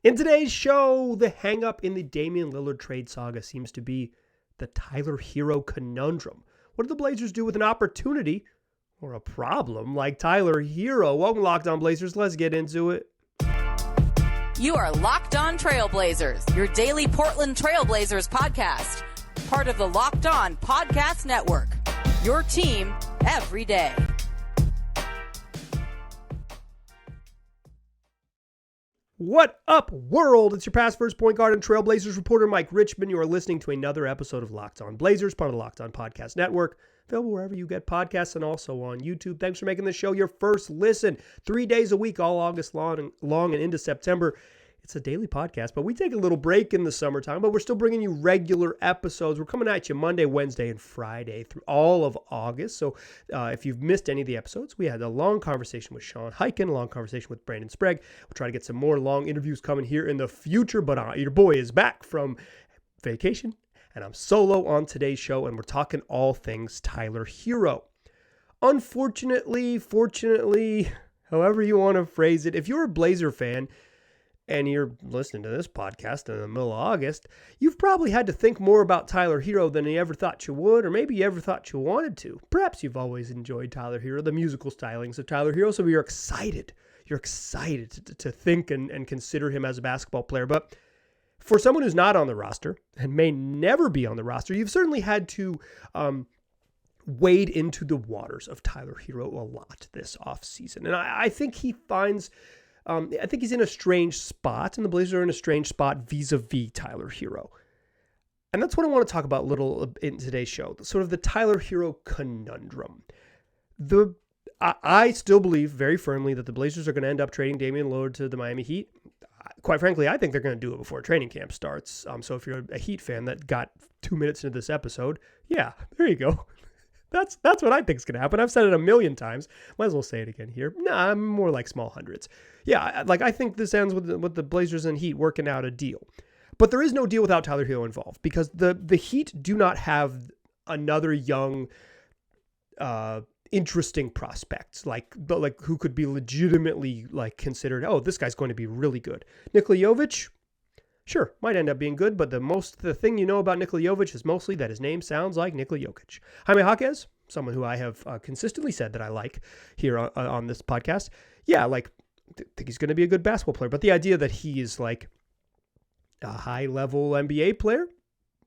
In today's show, the hang-up in the Damian Lillard trade saga seems to be the Tyler Herro Conundrum. What do the Blazers do with an opportunity or a problem like Tyler Herro? Welcome, Locked On Blazers. Let's get into it. You are Locked On Trailblazers, your daily Portland Trailblazers podcast. Part of the Locked On Podcast Network, your team every day. What up, world? It's your past first point guard and Trailblazers reporter, Mike Richmond. You are listening to another episode of Locked On Blazers, part of the Locked On Podcast Network, available wherever you get podcasts and also on YouTube. Thanks for making this show your first listen. 3 days a week, all August long and into September. It's a daily podcast, but we take a little break in the summertime, but we're still bringing you regular episodes. We're coming at you Monday, Wednesday, and Friday through all of August. So if you've missed any of the episodes, we had a long conversation with Sean Hyken, a long conversation with Brandon Sprague. We'll try to get some more long interviews coming here in the future, but your boy is back from vacation, and I'm solo on today's show, and we're talking all things Tyler Herro. Unfortunately, fortunately, however you want to phrase it, if you're a Blazer fan, and you're listening to this podcast in the middle of August, you've probably had to think more about Tyler Herro than you ever thought you would, or maybe you ever thought you wanted to. Perhaps you've always enjoyed Tyler Herro, the musical stylings of Tyler Herro, so you're excited. You're excited to think and consider him as a basketball player. But for someone who's not on the roster and may never be on the roster, you've certainly had to wade into the waters of Tyler Herro a lot this offseason. And I think he finds... I think he's in a strange spot, and the Blazers are in a strange spot vis-a-vis Tyler Herro. And that's what I want to talk about a little in today's show, sort of the Tyler Herro conundrum. I still believe very firmly that the Blazers are going to end up trading Damian Lillard to the Miami Heat. Quite frankly, I think they're going to do it before training camp starts. So if you're a Heat fan that got 2 minutes into this episode, yeah, there you go. That's what I think is going to happen. I've said it a million times. Might as well say it again here. Nah, I'm more like small hundreds. Yeah, I think this ends with the Blazers and Heat working out a deal. But there is no deal without Tyler Herro involved, because the Heat do not have another young, interesting prospect like who could be legitimately considered, oh, this guy's going to be really good. Nikola Jovic, sure, might end up being good, but the thing you know about Nikola Jovic is mostly that his name sounds like Nikola Jokic. Jaime Jaquez, someone who I have consistently said that I like here on this podcast. Yeah, think he's going to be a good basketball player, but the idea that he is like a high-level NBA player,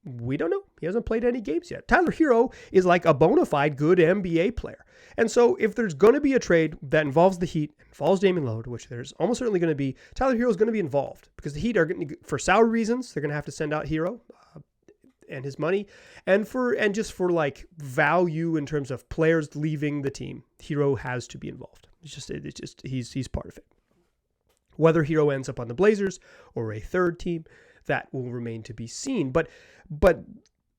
we don't know. He hasn't played any games yet. Tyler Herro is like a bona fide good NBA player. And so if there's going to be a trade that involves the Heat, involves Damian Lillard, which there's almost certainly going to be, Tyler Herro is going to be involved, because the Heat are going to, for salary reasons, they're going to have to send out Herro and his money, and just for value in terms of players leaving the team, Herro has to be involved. He's part of it. Whether Herro ends up on the Blazers or a third team, that will remain to be seen. But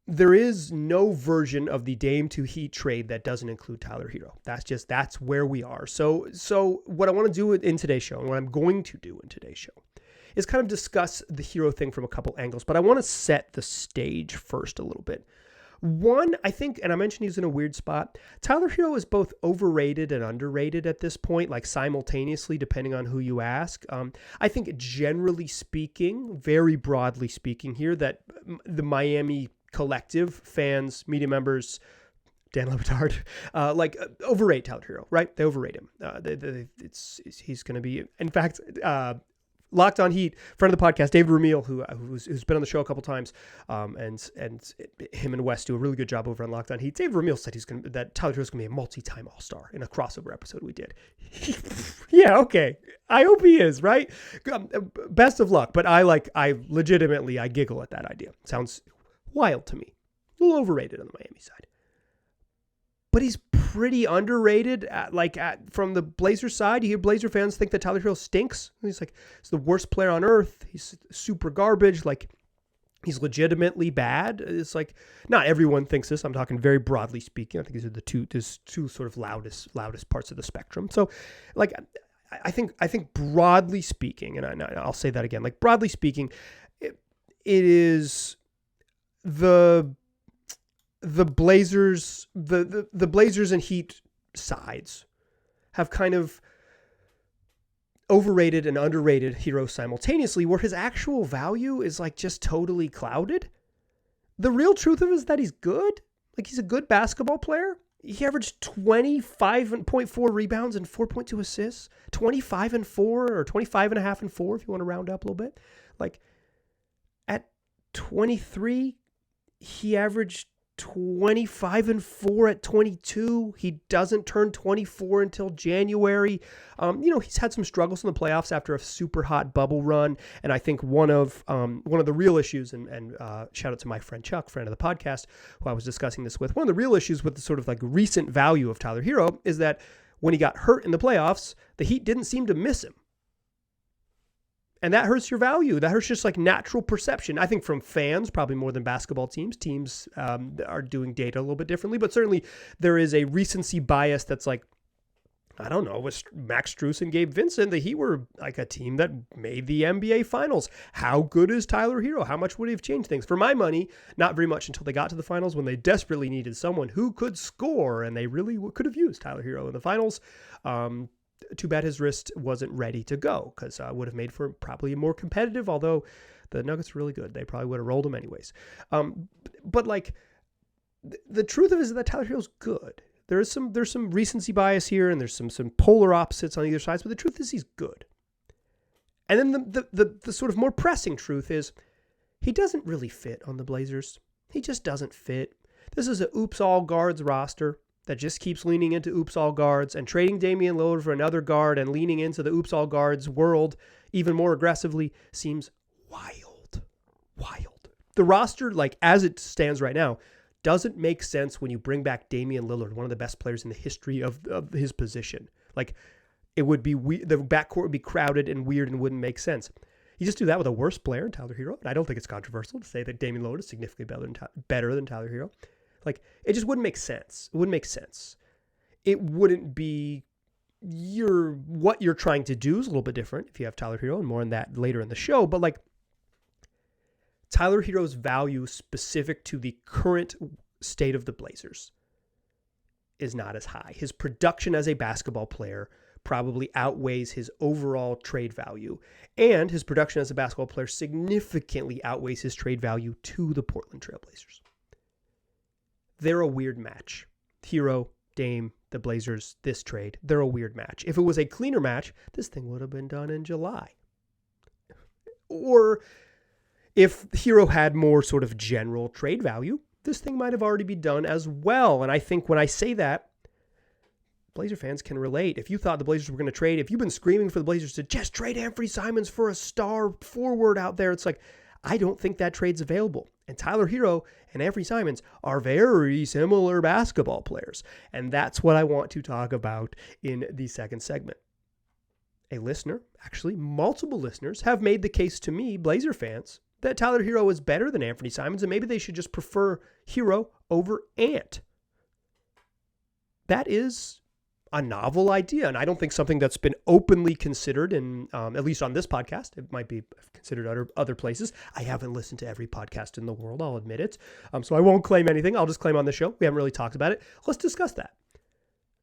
there is no version of the Dame to Heat trade that doesn't include Tyler Herro. That's where we are. So what I want to do in today's show, and what I'm going to do in today's show, is kind of discuss the Herro thing from a couple angles. But I want to set the stage first a little bit. One, I think, and I mentioned he's in a weird spot, Tyler Herro is both overrated and underrated at this point, simultaneously, depending on who you ask. I think generally speaking, very broadly speaking here, that the Miami collective, fans, media members, Dan Le Batard, overrate Tyler Herro, right? They overrate him. He's going to be, in fact, Locked On Heat, friend of the podcast, David Ramil, who's been on the show a couple times, and him and Wes do a really good job over on Locked On Heat. David Ramil said that Tyler Herro is going to be a multi-time All-Star in a crossover episode we did. Yeah, okay. I hope he is, right? Best of luck. But I legitimately giggle at that idea. Sounds wild to me. A little overrated on the Miami side. But he's pretty underrated from the Blazers side. You hear Blazer fans think that Tyler Herro stinks. He's the worst player on earth. He's super garbage. He's legitimately bad. It's not everyone thinks this. I'm talking very broadly speaking. I think these are the two sort of loudest parts of the spectrum. So I think broadly speaking, and I'll say that again, broadly speaking, it is the Blazers, the Blazers and Heat sides have kind of overrated and underrated Herro simultaneously, where his actual value is like just totally clouded. The real truth of it is that he's good. Like, he's a good basketball player. He averaged 25.4 rebounds and 4.2 assists, 25 and 4 or 25 and a half and 4 if you want to round up a little bit. Like, at 23, he averaged 25 and 4 at 22. He doesn't turn 24 until January. He's had some struggles in the playoffs after a super hot bubble run. And I think one of the real issues, and shout out to my friend Chuck, friend of the podcast, who I was discussing this with, one of the real issues with the sort of like recent value of Tyler Herro is that when he got hurt in the playoffs, the Heat didn't seem to miss him. And that hurts your value. That hurts just like natural perception. I think from fans, probably more than basketball teams. Teams are doing data a little bit differently, but certainly there is a recency bias that's like, I don't know, with Max Strus and Gabe Vincent, the Heat were like a team that made the NBA Finals. How good is Tyler Herro? How much would he have changed things? For my money, not very much until they got to the Finals when they desperately needed someone who could score, and they really could have used Tyler Herro in the Finals. Too bad his wrist wasn't ready to go, because would have made for probably more competitive, although the Nuggets were really good. They probably would have rolled him anyways. But like, the truth of it is that Tyler Herro's good. There's some recency bias here, and there's some polar opposites on either side, but the truth is he's good. And then the sort of more pressing truth is he doesn't really fit on the Blazers. He just doesn't fit. This is a oops all guards roster that just keeps leaning into oops all guards, and trading Damian Lillard for another guard and leaning into the oops all guards world even more aggressively seems wild. The roster, like as it stands right now, doesn't make sense when you bring back Damian Lillard, one of the best players in the history of his position. Like, it would be the backcourt would be crowded and weird and wouldn't make sense. You just do that with a worse player in Tyler Herro, and I don't think it's controversial to say that Damian Lillard is significantly better than Tyler Herro. Like, it just wouldn't make sense. It wouldn't make sense. It wouldn't be what you're trying to do is a little bit different if you have Tyler Herro, and more on that later in the show. But like, Tyler Herro's value specific to the current state of the Blazers is not as high. His production as a basketball player probably outweighs his overall trade value, and his production as a basketball player significantly outweighs his trade value to the Portland Trail Blazers. They're a weird match. Herro, Dame, the Blazers, this trade, they're a weird match. If it was a cleaner match, this thing would have been done in July. Or if Herro had more sort of general trade value, this thing might have already been done as well. And I think when I say that, Blazer fans can relate. If you thought the Blazers were going to trade, if you've been screaming for the Blazers to just trade Anthony Simons for a star forward out there, it's like, I don't think that trade's available. And Tyler Herro and Anthony Simons are very similar basketball players. And that's what I want to talk about in the second segment. A listener, actually multiple listeners, have made the case to me, Blazer fans, that Tyler Herro is better than Anthony Simons, and maybe they should just prefer Herro over Ant. That is a novel idea, and I don't think something that's been openly considered in, at least on this podcast. It might be considered other places. I haven't listened to every podcast in the world, I'll admit it. So I won't claim anything. I'll just claim on the show. We haven't really talked about it. Let's discuss that.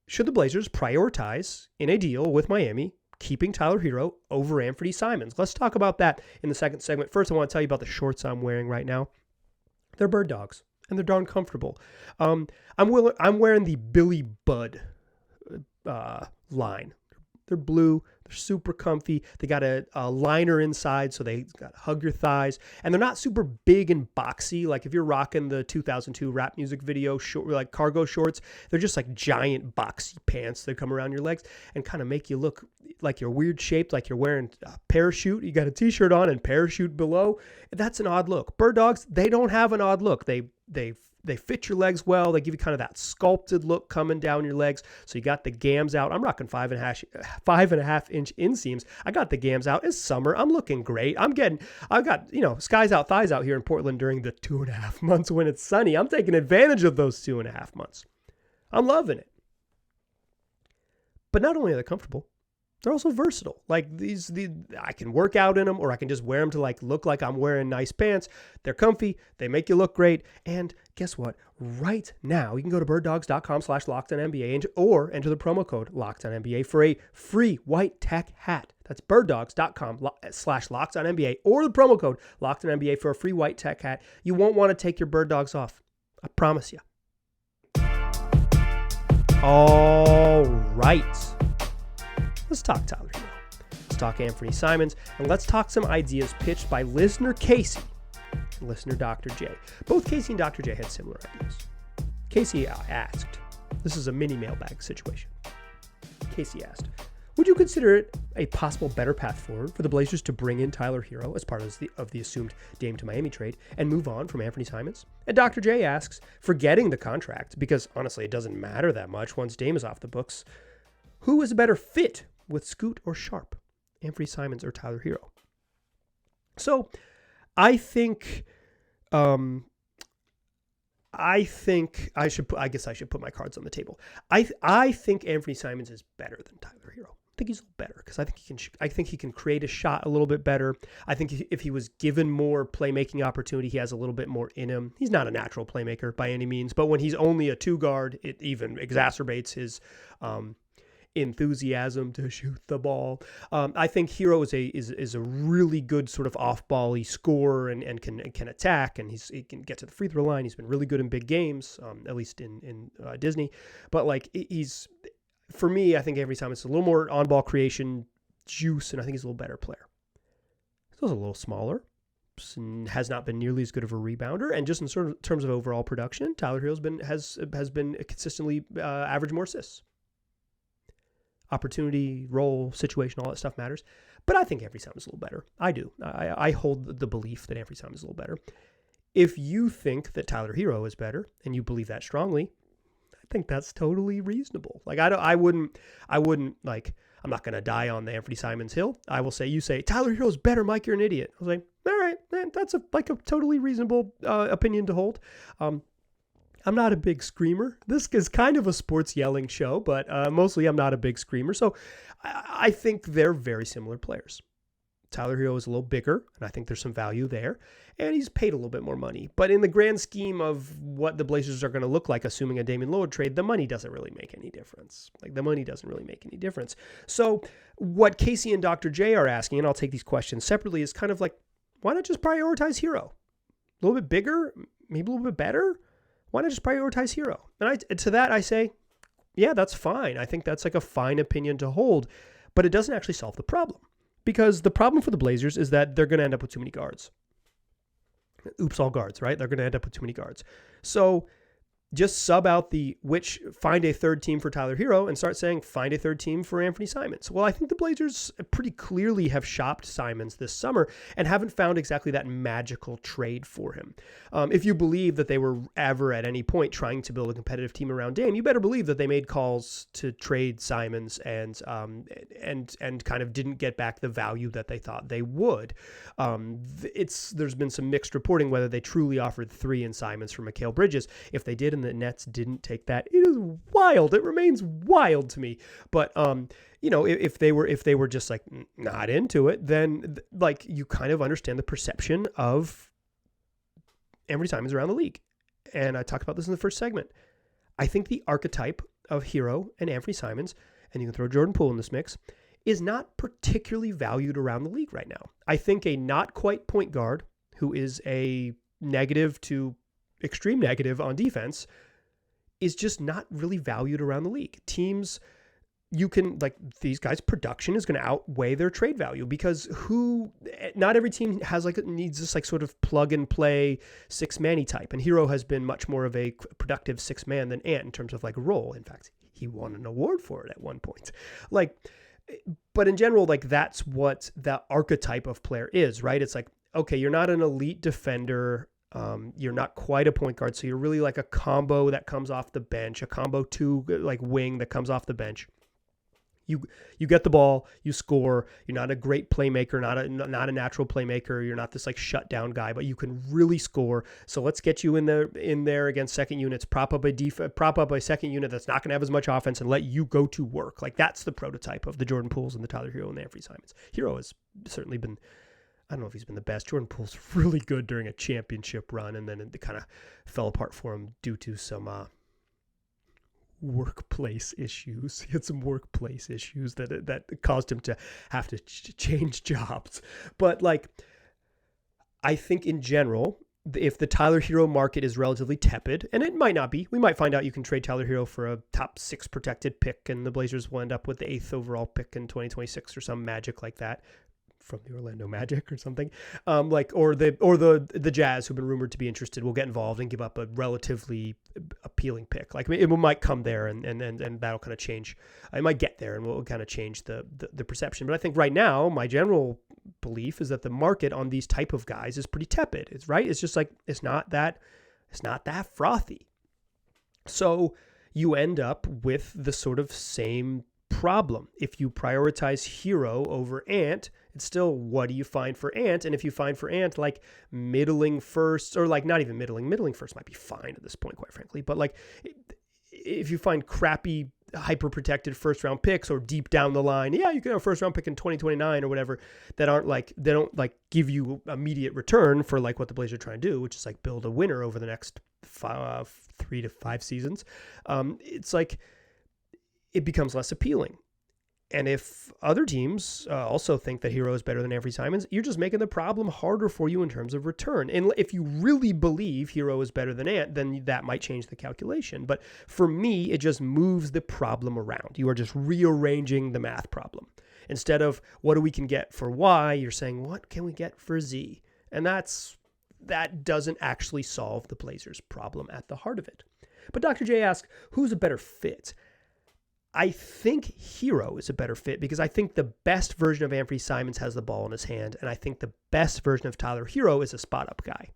Should the Blazers prioritize in a deal with Miami keeping Tyler Herro over Anthony Simons? Let's talk about that in the second segment. First, I want to tell you about the shorts I'm wearing right now. They're bird dogs, and they're darn comfortable. I'm wearing the Billy Budd line. They're blue. They're super comfy. They got a liner inside, so they got to hug your thighs. And they're not super big and boxy. Like if you're rocking the 2002 rap music video, like cargo shorts, they're just like giant boxy pants that come around your legs and kind of make you look like you're weird shaped, like you're wearing a parachute. You got a t-shirt on and parachute below. That's an odd look. Bird dogs, they don't have an odd look. They fit your legs well. They give you kind of that sculpted look coming down your legs. So you got the gams out. I'm rocking 5.5 inch inseams. I got the gams out. It's summer. I'm looking great. I've got, skies out, thighs out here in Portland during the 2.5 months when it's sunny. I'm taking advantage of those 2.5 months. I'm loving it. But not only are they comfortable, They're also versatile. Like I can work out in them, or I can just wear them to like look like I'm wearing nice pants. They're comfy. They make you look great. And guess what? Right now, you can go to birddogs.com/LockedOnNBA or enter the promo code LockedOnNBA for a free white tech hat. That's birddogs.com/LockedOnNBA or the promo code LockedOnNBA for a free white tech hat. You won't want to take your bird dogs off. I promise you. All right. Let's talk Tyler Herro. Let's talk Anthony Simons, and let's talk some ideas pitched by listener Casey and listener Dr. J. Both Casey and Dr. J had similar ideas. Casey asked, this is a mini mailbag situation. Casey asked, would you consider it a possible better path forward for the Blazers to bring in Tyler Herro as part of the assumed Dame to Miami trade and move on from Anthony Simons? And Dr. J asks, forgetting the contract, because honestly it doesn't matter that much once Dame is off the books, who is a better fit with Scoot or Sharp, Anthony Simons or Tyler Herro? So I think I guess I should put my cards on the table. I think Anthony Simons is better than Tyler Herro. I think he's a little better because I think he can create a shot a little bit better. I think if he was given more playmaking opportunity, he has a little bit more in him. He's not a natural playmaker by any means, but when he's only a two guard, it even exacerbates his enthusiasm to shoot the ball. I think Herro is a really good sort of off-ball-y scorer and can attack, and he can get to the free throw line. He's been really good in big games, at least in Disney. But like for me, I think every time it's a little more on-ball creation juice, and I think he's a little better player. He's also a little smaller, has not been nearly as good of a rebounder, and just in sort of terms of overall production, Tyler Herro has been consistently average more assists. Opportunity, role, situation, all that stuff matters. But I think Anthony Simons is a little better. I do. I hold the belief that Anthony Simons is a little better. If you think that Tyler Herro is better, and you believe that strongly, I think that's totally reasonable. Like I wouldn't like, I'm not going to die on the Anthony Simons hill. I will say, you say, Tyler Herro is better, Mike, you're an idiot. I was like, all right, that's a totally reasonable opinion to hold. I'm not a big screamer. This is kind of a sports yelling show, but mostly I'm not a big screamer. So I think they're very similar players. Tyler Herro is a little bigger, and I think there's some value there. And he's paid a little bit more money. But in the grand scheme of what the Blazers are going to look like, assuming a Damian Lillard trade, the money doesn't really make any difference. So what Casey and Dr. J are asking, and I'll take these questions separately, is kind of like, why not just prioritize Herro? A little bit bigger, maybe a little bit better? Why not just prioritize Herro? And to that I say, yeah, that's fine. I think that's like a fine opinion to hold, but it doesn't actually solve the problem. Because the problem for the Blazers is that they're going to end up with too many guards. Oops, all guards, right? They're going to end up with too many guards. So just sub out find a third team for Tyler Herro and start saying, find a third team for Anthony Simons. Well, I think the Blazers pretty clearly have shopped Simons this summer and haven't found exactly that magical trade for him. If you believe that they were ever at any point trying to build a competitive team around Dame, you better believe that they made calls to trade Simons and kind of didn't get back the value that they thought they would. There's been some mixed reporting whether they truly offered 3 in Simons for Mikal Bridges. If they did and the Nets didn't take that, it is wild. It remains wild to me. But if they were just like not into it, then like you kind of understand the perception of Anthony Simons around the league. And I talked about this in the first segment. I think the archetype of Herro and Anthony Simons, and you can throw Jordan Poole in this mix, is not particularly valued around the league right now. I think a not quite point guard who is a negative to extreme negative on defense is just not really valued around the league. Teams, these guys' production is going to outweigh their trade value because not every team needs this like sort of plug and play 6-man-y type. And Herro has been much more of a productive 6-man than Ant in terms of like role. In fact, he won an award for it at one point. But in general, like that's what the archetype of player is, right? It's like, okay, you're not an elite defender. You're not quite a point guard, so you're really like a combo that comes off the bench, a combo 2 like wing that comes off the bench. You get the ball, you score. You're not a great playmaker, not a natural playmaker. You're not this like shutdown guy, but you can really score. So let's get you in there against second units. Prop up a second unit that's not going to have as much offense and let you go to work. Like that's the prototype of the Jordan Pooles and the Tyler Herro and the Anthony Simons. Herro has certainly been. I don't know if he's been the best. Jordan Poole's really good during a championship run, and then it kind of fell apart for him due to some workplace issues. He had some workplace issues that caused him to have to change jobs. But like, I think in general, if the Tyler Herro market is relatively tepid, and it might not be, we might find out you can trade Tyler Herro for a top 6 protected pick, and the Blazers will end up with the 8th overall pick in 2026 or some magic like that. From the Orlando Magic or something, or the Jazz, who've been rumored to be interested, will get involved and give up a relatively appealing pick. Like it might come there, and that'll kind of change. It might get there, and will kind of change the perception. But I think right now, my general belief is that the market on these type of guys is pretty tepid. It's right. It's just like it's not that frothy. So you end up with the sort of same problem. If you prioritize Herro over Ant, it's still, what do you find for Ant? And if you find for Ant like middling first, or like not even middling first might be fine at this point, quite frankly. But like if you find crappy hyper protected first round picks or deep down the line, yeah, you can have a first round pick in 2029 or whatever that aren't like, they don't like give you immediate return for like what the Blazers are trying to do, which is like build a winner over the next 3 to 5 seasons. It's like, it becomes less appealing. And if other teams also think that Herro is better than Anthony Simons, you're just making the problem harder for you in terms of return. And if you really believe Herro is better than Ant, then that might change the calculation. But for me, it just moves the problem around. You are just rearranging the math problem. Instead of what do we can get for Y, you're saying, what can we get for Z? And that doesn't actually solve the Blazers' problem at the heart of it. But Dr. J asks, who's a better fit? I think Herro is a better fit because I think the best version of Anthony Simons has the ball in his hand, and I think the best version of Tyler Herro is a spot-up guy.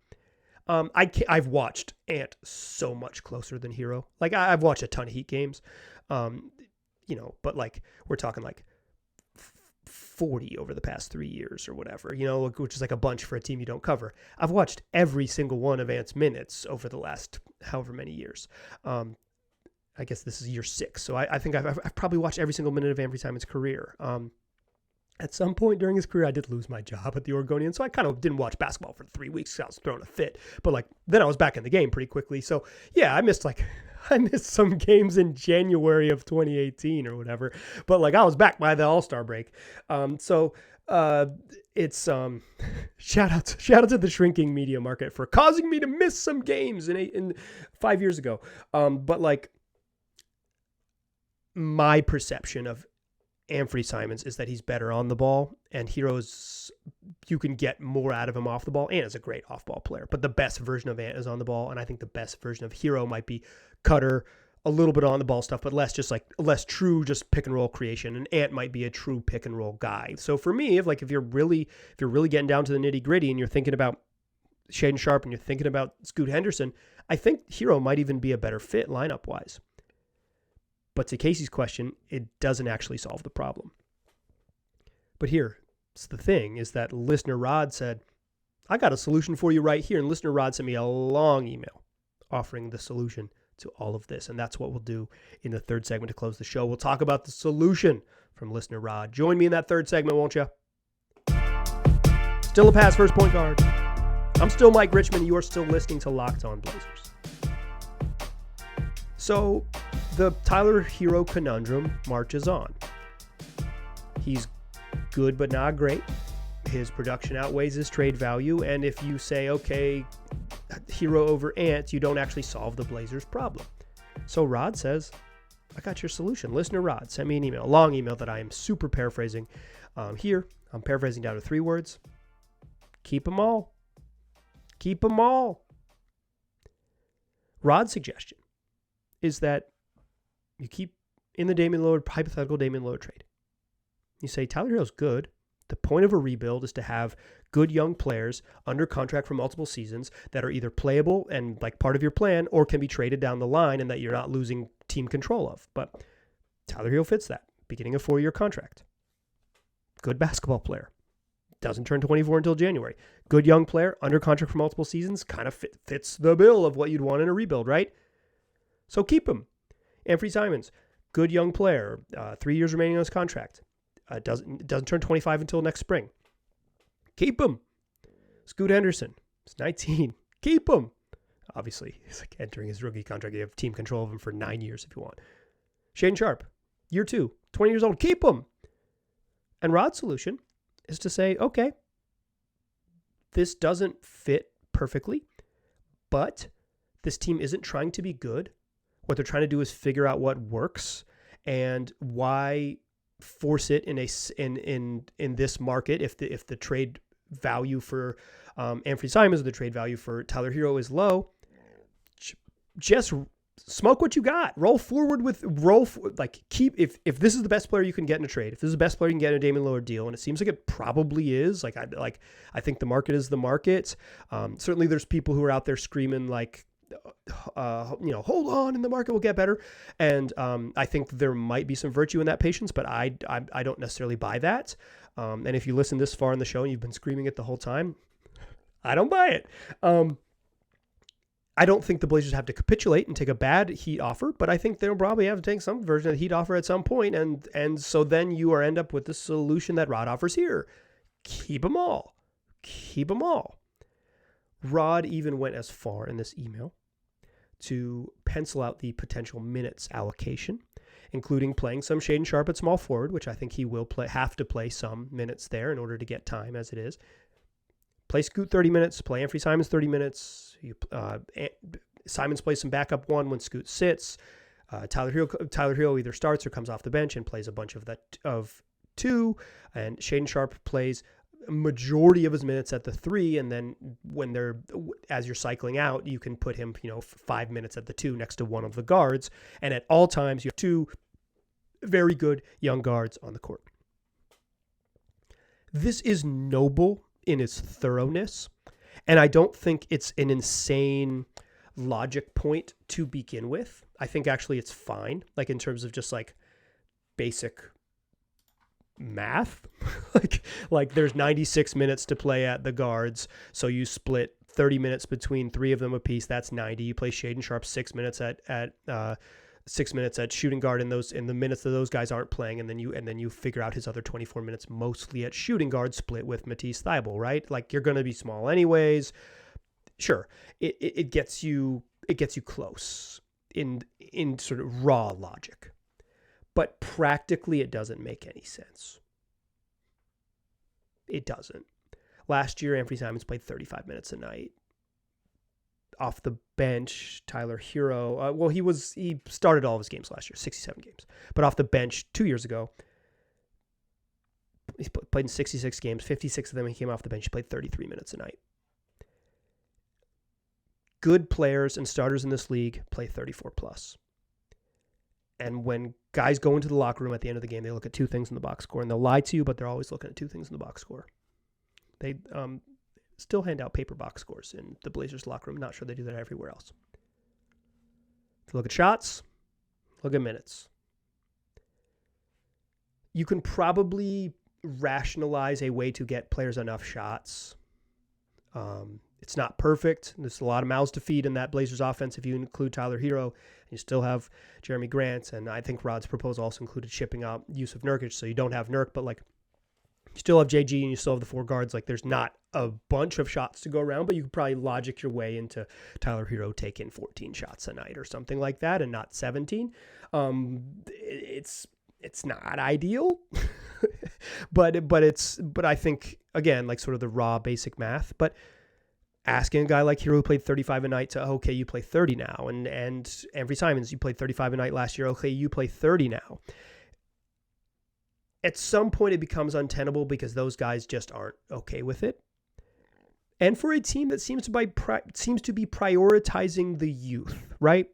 I've watched Ant so much closer than Herro. Like, I've watched a ton of Heat games, but like we're talking like 40 over the past 3 years or whatever, which is like a bunch for a team you don't cover. I've watched every single one of Ant's minutes over the last however many years. I guess this is year 6. So I think I've probably watched every single minute of Anthony Simons' career. At some point during his career, I did lose my job at the Oregonian, so I kind of didn't watch basketball for 3 weeks because I was throwing a fit. But like then I was back in the game pretty quickly. So yeah, I missed some games in January of 2018 or whatever. But like I was back by the All-Star break. It's shout out to the shrinking media market for causing me to miss some games in 5 years ago. But like, my perception of Anthony Simons is that he's better on the ball, and Herro's, you can get more out of him off the ball. Ant is a great off-ball player, but the best version of Ant is on the ball, and I think the best version of Herro might be cutter, a little bit on the ball stuff, but less less true just pick and roll creation. And Ant might be a true pick and roll guy. So for me, if you're really getting down to the nitty gritty and you're thinking about Shaedon Sharpe and you're thinking about Scoot Henderson, I think Herro might even be a better fit lineup wise. But to Casey's question, it doesn't actually solve the problem. But here's the thing, is that listener Rod said, I got a solution for you right here. And listener Rod sent me a long email offering the solution to all of this. And that's what we'll do in the third segment to close the show. We'll talk about the solution from listener Rod. Join me in that third segment, won't you? Still a pass first point guard. I'm still Mike Richmond. You are still listening to Locked On Blazers. So the Tyler Herro conundrum marches on. He's good but not great. His production outweighs his trade value. And if you say, okay, Herro over Ant, you don't actually solve the Blazers' problem. So Rod says, I got your solution. Listener Rod sent me an email, a long email that I am super paraphrasing here. I'm paraphrasing down to 3 words. Keep them all. Keep them all. Rod's suggestion is that you keep in the hypothetical Damian Lillard trade. You say, Tyler Herro's good. The point of a rebuild is to have good young players under contract for multiple seasons that are either playable and like part of your plan or can be traded down the line and that you're not losing team control of. But Tyler Herro fits that. beginning of 4-year contract. Good basketball player. Doesn't turn 24 until January. Good young player, under contract for multiple seasons, kind of fits the bill of what you'd want in a rebuild, right? So keep him. Anthony Simons, good young player, 3 years remaining on his contract. Doesn't turn 25 until next spring. Keep him. Scoot Henderson, he's 19. Keep him. Obviously, he's like entering his rookie contract. You have team control of him for 9 years if you want. Shaedon Sharpe, year 2, 20 years old. Keep him. And Rod's solution is to say, okay, this doesn't fit perfectly, but this team isn't trying to be good. What they're trying to do is figure out what works, and why force it in this market if the trade value for Anthony Simons or the trade value for Tyler Herro is low. Just smoke what you got. If this is the best player you can get in a trade, if this is the best player you can get in a Damian Lillard deal, and it seems like it probably is, I think the market is the market. Certainly there's people who are out there screaming like, hold on and the market will get better. And I think there might be some virtue in that patience, but I don't necessarily buy that. And if you listen this far in the show and you've been screaming it the whole time, I don't buy it. I don't think the Blazers have to capitulate and take a bad Heat offer, but I think they'll probably have to take some version of the Heat offer at some point, and so then you end up with the solution that Rod offers here. Keep them all. Keep them all. Rod even went as far in this email to pencil out the potential minutes allocation, including playing some Shaedon Sharpe at small forward, which I think he will have to play some minutes there in order to get time as it is. Play Scoot 30 minutes, play Anthony Simons 30 minutes. Simons plays some backup one when Scoot sits. Tyler Herro either starts or comes off the bench and plays a bunch of 2. And Shaedon Sharpe plays a majority of his minutes at the 3. And then as you're cycling out, you can put him, 5 minutes at the 2 next to one of the guards. And at all times, you have 2 very good young guards on the court. This is noble in its thoroughness, and I don't think it's an insane logic point to begin with. I think actually it's fine, like in terms of just like basic math. like there's 96 minutes to play at the guards, so you split 30 minutes between 3 of them apiece. That's 90. You play Shaedon Sharpe 6 minutes at 6 minutes at shooting guard in the minutes that those guys aren't playing, and then you figure out his other 24 minutes mostly at shooting guard, split with Matisse Thybulle, right? Like you're going to be small anyways. Sure, it gets you close in sort of raw logic, but practically it doesn't make any sense. It doesn't. Last year, Anthony Simons played 35 minutes a night. Off the bench, Tyler Herro, he started all of his games last year, 67 games. But off the bench 2 years ago, he played in 66 games, 56 of them he came off the bench. He played 33 minutes a night. Good players and starters in this league play 34 plus. And when guys go into the locker room at the end of the game, they look at 2 things in the box score, and they'll lie to you, but they're always looking at 2 things in the box score. They still hand out paper box scores in the Blazers locker room. Not sure they do that everywhere else. If you look at shots, look at minutes. You can probably rationalize a way to get players enough shots. It's not perfect. There's a lot of mouths to feed in that Blazers offense if you include Tyler Herro. You still have Jeremy Grant, and I think Rod's proposal also included shipping out use of Nurkic, so you don't have Nurk, but like you still have JG and you still have the 4 guards. Like there's not a bunch of shots to go around, but you could probably logic your way into Tyler Herro taking 14 shots a night or something like that, and not 17. It's not ideal, but I think again, like sort of the raw basic math, but asking a guy like Herro who played 35 a night to, okay, you play 30 now, and Anthony Simons, you played 35 a night last year, okay, you play 30 now. At some point, it becomes untenable because those guys just aren't okay with it. And for a team that seems to be prioritizing the youth, right?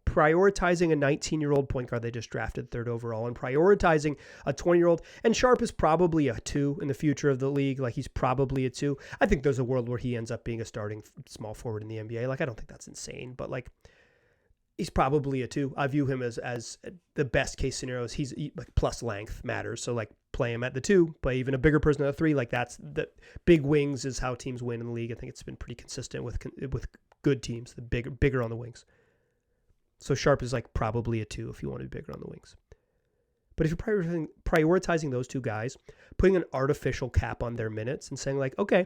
Prioritizing a 19-year-old point guard they just drafted 3rd overall, and prioritizing a 20-year-old. And Sharpe is probably a 2 in the future of the league. Like he's probably a 2. I think there's a world where he ends up being a starting small forward in the NBA. Like I don't think that's insane, but like He's probably a 2. I view him as the best case scenarios. He's like plus length matters. So like play him at the 2, play even a bigger person at the 3. Like that's the big wings is how teams win in the league. I think it's been pretty consistent with good teams, the bigger on the wings. So Sharp is like probably a 2 if you want to be bigger on the wings. But if you're prioritizing those 2 guys, putting an artificial cap on their minutes and saying like, okay,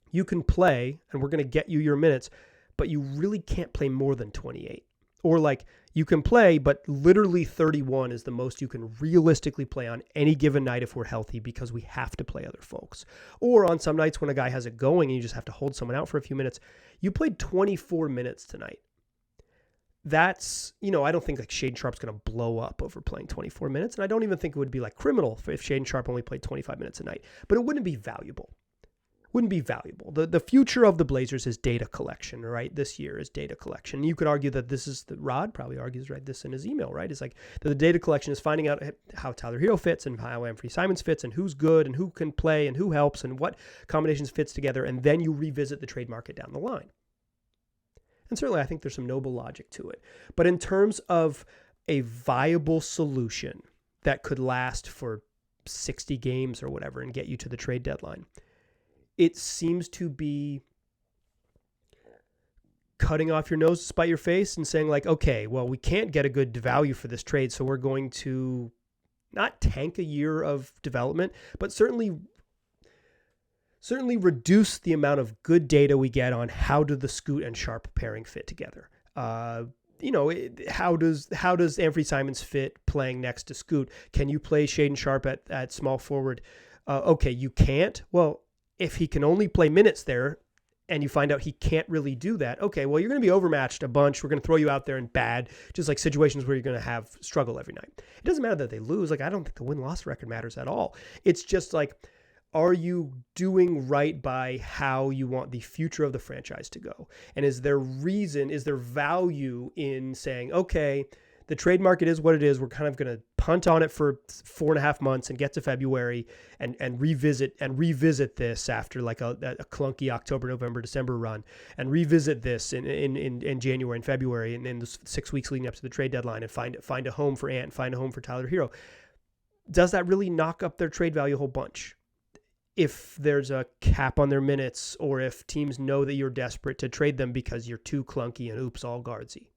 you can play and we're going to get you your minutes, but you really can't play more than 28. Or like you can play, but literally 31 is the most you can realistically play on any given night if we're healthy because we have to play other folks. Or on some nights when a guy has it going and you just have to hold someone out for a few minutes, you played 24 minutes tonight. That's, I don't think like Shaedon Sharp's going to blow up over playing 24 minutes. And I don't even think it would be like criminal if Shaedon Sharp only played 25 minutes a night, but it wouldn't be valuable. The future of the Blazers is data collection, right? This year is data collection. You could argue that this is Rod probably argues, right? This in his email, right? It's like the data collection is finding out how Tyler Herro fits and how Anthony Simons fits and who's good and who can play and who helps and what combinations fits together. And then you revisit the trade market down the line. And certainly I think there's some noble logic to it. But in terms of a viable solution that could last for 60 games or whatever and get you to the trade deadline, it seems to be cutting off your nose to spite your face and saying like, okay, well, we can't get a good value for this trade, so we're going to not tank a year of development, but certainly reduce the amount of good data we get on how do the Scoot and Sharp pairing fit together. How does Anthony Simons fit playing next to Scoot? Can you play Shaedon Sharp at small forward? Okay, you can't. Well, if he can only play minutes there and you find out he can't really do that, okay, well, you're going to be overmatched a bunch. We're going to throw you out there in bad, just like situations where you're going to have struggle every night. It doesn't matter that they lose. Like, I don't think the win-loss record matters at all. It's just like, are you doing right by how you want the future of the franchise to go? And is there value in saying, okay, the trade market is what it is. We're kind of going to punt on it for 4.5 months and get to February and revisit this after like a clunky October, November, December run, and revisit this in January and February and in the 6 weeks leading up to the trade deadline and find a home for Ant and find a home for Tyler Herro. Does that really knock up their trade value a whole bunch? If there's a cap on their minutes or if teams know that you're desperate to trade them because you're too clunky and oops, all guardsy.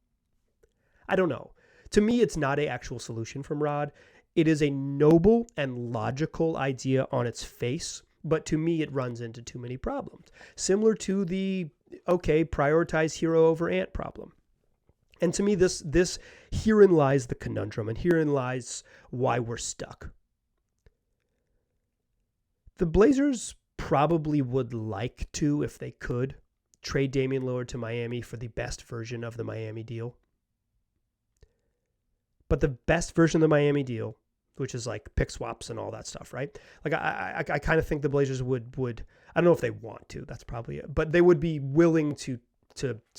I don't know. To me, it's not an actual solution from Rod. It is a noble and logical idea on its face, but to me, it runs into too many problems. Similar to the, okay, prioritize Herro over Ant problem. And to me, this herein lies the conundrum, and herein lies why we're stuck. The Blazers probably would like to, if they could, trade Damian Lillard to Miami for the best version of the Miami deal. But the best version of the Miami deal, which is like pick swaps and all that stuff, right? Like I kind of think the Blazers would I don't know if they want to, that's probably it, but they would be willing to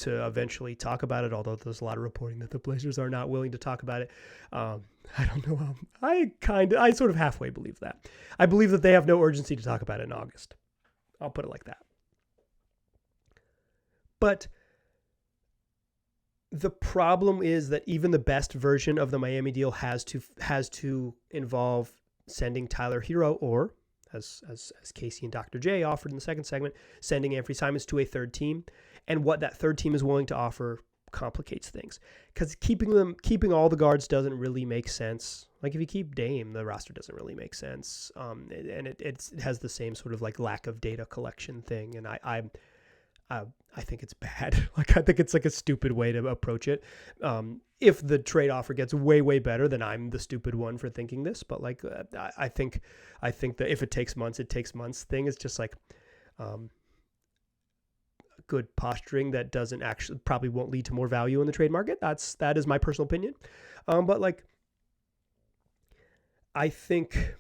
eventually talk about it, although there's a lot of reporting that the Blazers are not willing to talk about it. I don't know. I sort of halfway believe that. I believe that they have no urgency to talk about it in August. I'll put it like that. But the problem is that even the best version of the Miami deal has to involve sending Tyler Herro or, as Casey and Dr. J offered in the second segment, sending Anthony Simons to a third team. And what that third team is willing to offer complicates things. Because keeping all the guards doesn't really make sense. Like if you keep Dame, the roster doesn't really make sense. And it has the same sort of like lack of data collection thing. And I think it's bad. Like I think it's like a stupid way to approach it. If the trade offer gets way, way better, then I'm the stupid one for thinking this. But like I think that if it takes months thing is just like good posturing that doesn't actually probably won't lead to more value in the trade market. That is my personal opinion. But like I think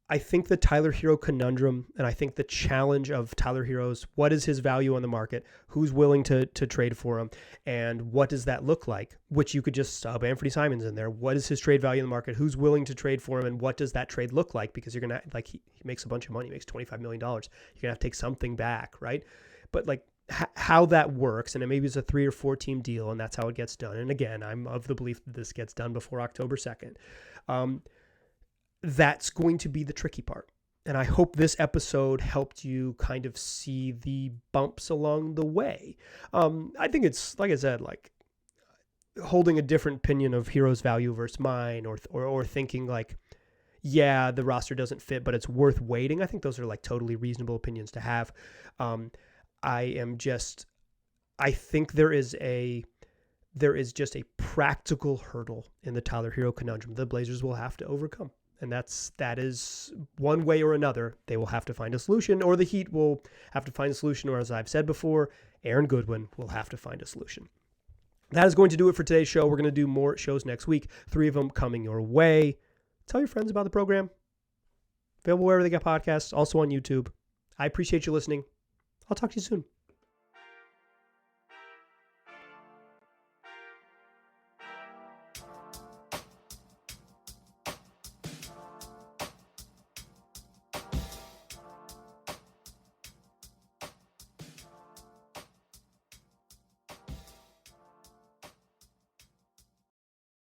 the Tyler Herro conundrum, and I think the challenge of Tyler Herro's, what is his value on the market? Who's willing to trade for him? And what does that look like? Which you could just sub Anthony Simons in there. What is his trade value in the market? Who's willing to trade for him? And what does that trade look like? Because you're going to, like, he makes a bunch of money, he makes $25 million. You're going to have to take something back, right? But like how that works, and maybe it's a 3 or 4 team deal, and that's how it gets done. And again, I'm of the belief that this gets done before October 2nd. That's going to be the tricky part. And I hope this episode helped you kind of see the bumps along the way. I think it's, like I said, like holding a different opinion of Herro's value versus mine, or thinking like, yeah, the roster doesn't fit, but it's worth waiting. I think those are like totally reasonable opinions to have. I think there is just a practical hurdle in the Tyler Herro conundrum the Blazers will have to overcome. And that is one way or another. They will have to find a solution, or the Heat will have to find a solution, or as I've said before, Aaron Goodwin will have to find a solution. That is going to do it for today's show. We're going to do more shows next week, 3 of them coming your way. Tell your friends about the program. Available wherever they get podcasts, also on YouTube. I appreciate you listening. I'll talk to you soon.